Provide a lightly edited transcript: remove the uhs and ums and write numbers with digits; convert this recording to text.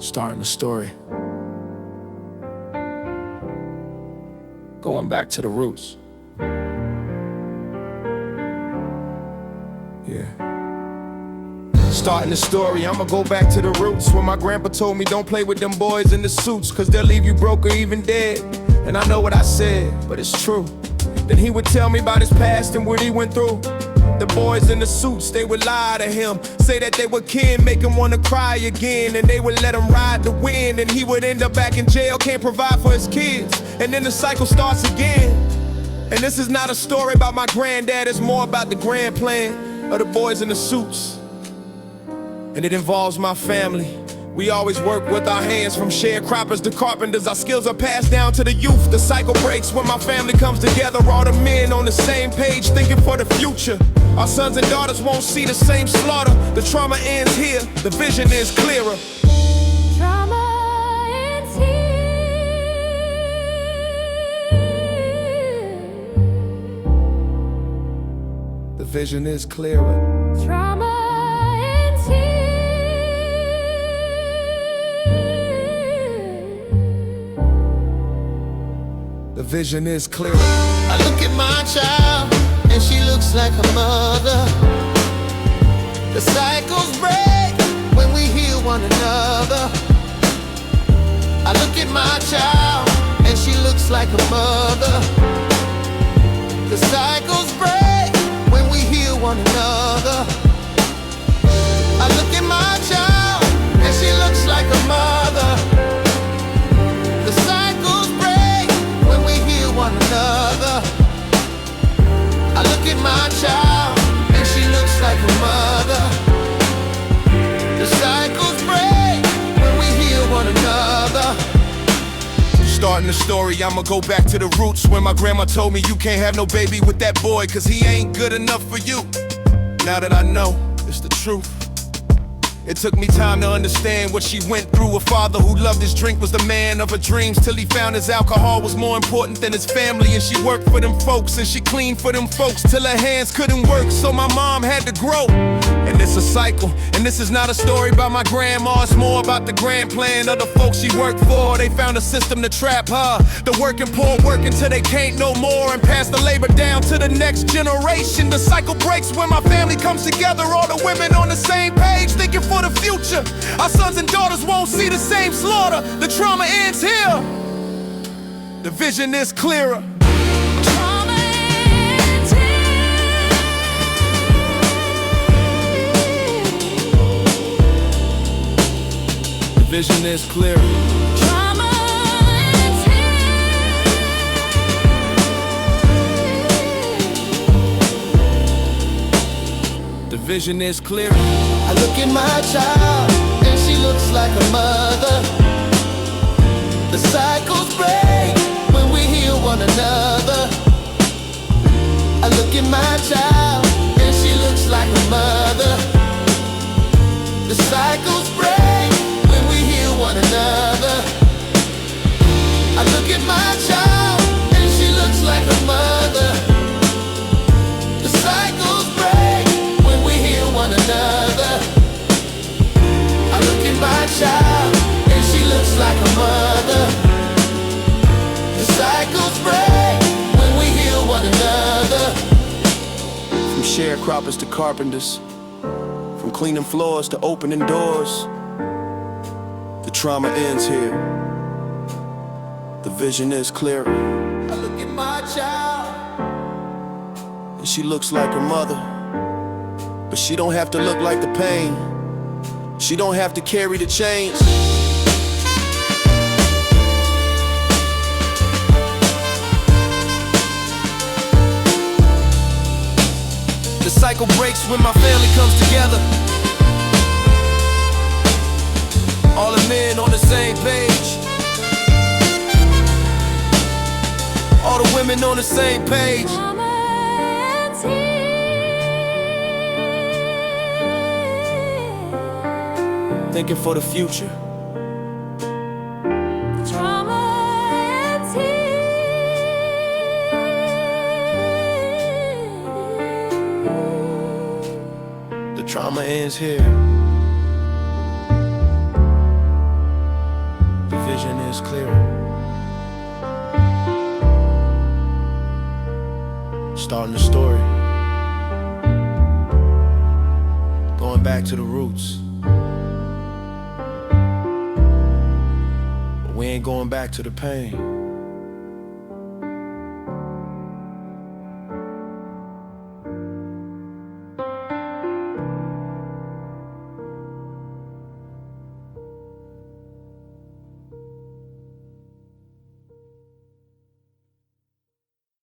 Starting the story. Going back to the roots. Yeah. Starting the story, I'ma go back to the roots. When my grandpa told me don't play with them boys in the suits, cause they'll leave you broke or even dead. And I know what I said, but it's true. Then he would tell me about his past and what he went through. The boys in the suits, they would lie to him, say that they were kin, make him wanna cry again. And they would let him ride the wind, and he would end up back in jail, can't provide for his kids. And then the cycle starts again. And this is not a story about my granddad, it's more about the grand plan of the boys in the suits. And it involves my family. We always work with our hands, from sharecroppers to carpenters. Our skills are passed down to the youth. The cycle breaks when my family comes together. All the men on the same page, thinking for the future. Our sons and daughters won't see the same slaughter. The trauma ends here, the vision is clearer. Trauma ends here. The vision is clearer. Trauma ends here. The vision is clearer. I look at my child, and she looks like her mother. The cycles break when we heal one another. I look at my child, and she looks like her mother. The cycles break when we heal one another. I look at my child, and she looks like her mother. The cycles break when we heal one another. I look at my child, and she looks like her mother. The cycles break when we heal one another. Starting the story, I'ma go back to the roots. When my grandma told me you can't have no baby with that boy, cause he ain't good enough for you. Now that I know, it's the truth. It took me time to understand what she went through. A father who loved his drink was the man of her dreams, till he found his alcohol was more important than his family. And she worked for them folks, and she cleaned for them folks, till her hands couldn't work, so my mom had to grow. And it's a cycle, and this is not a story about my grandma. It's more about the grand plan of the folks she worked for. They found a system to trap her. The working poor work until they can't no more, and pass the labor down to the next generation. The cycle breaks when my family comes together. All the women on the same page, thinking for the future. Our sons and daughters won't see the same slaughter. The trauma ends here. The vision is clearer. Trauma ends here. The vision is clearer. Trauma ends here. The vision is clearer. I look at my child, and she looks like her mother. The cycles break when we heal one another. I look at my child, and she looks like her mother. The cycles break when we heal one another. I look at my child, and she looks like her mother. The cycles break when we heal one another. I look at my child, and she looks like her mother. The cycles break when we heal one another. From sharecroppers to carpenters, from cleaning floors to opening doors, the trauma ends here. The vision is clearer. I look at my child, And she looks like her mother, but she don't have to look like the pain. She don't have to carry the chains. The cycle breaks when my family comes together. All the men on the same page. All the women on the same page. Trauma ends here. Thinking for the future. Trauma ends here. The trauma ends here. vision is clearer. Starting the story, going back to the roots. But we ain't going back to the pain.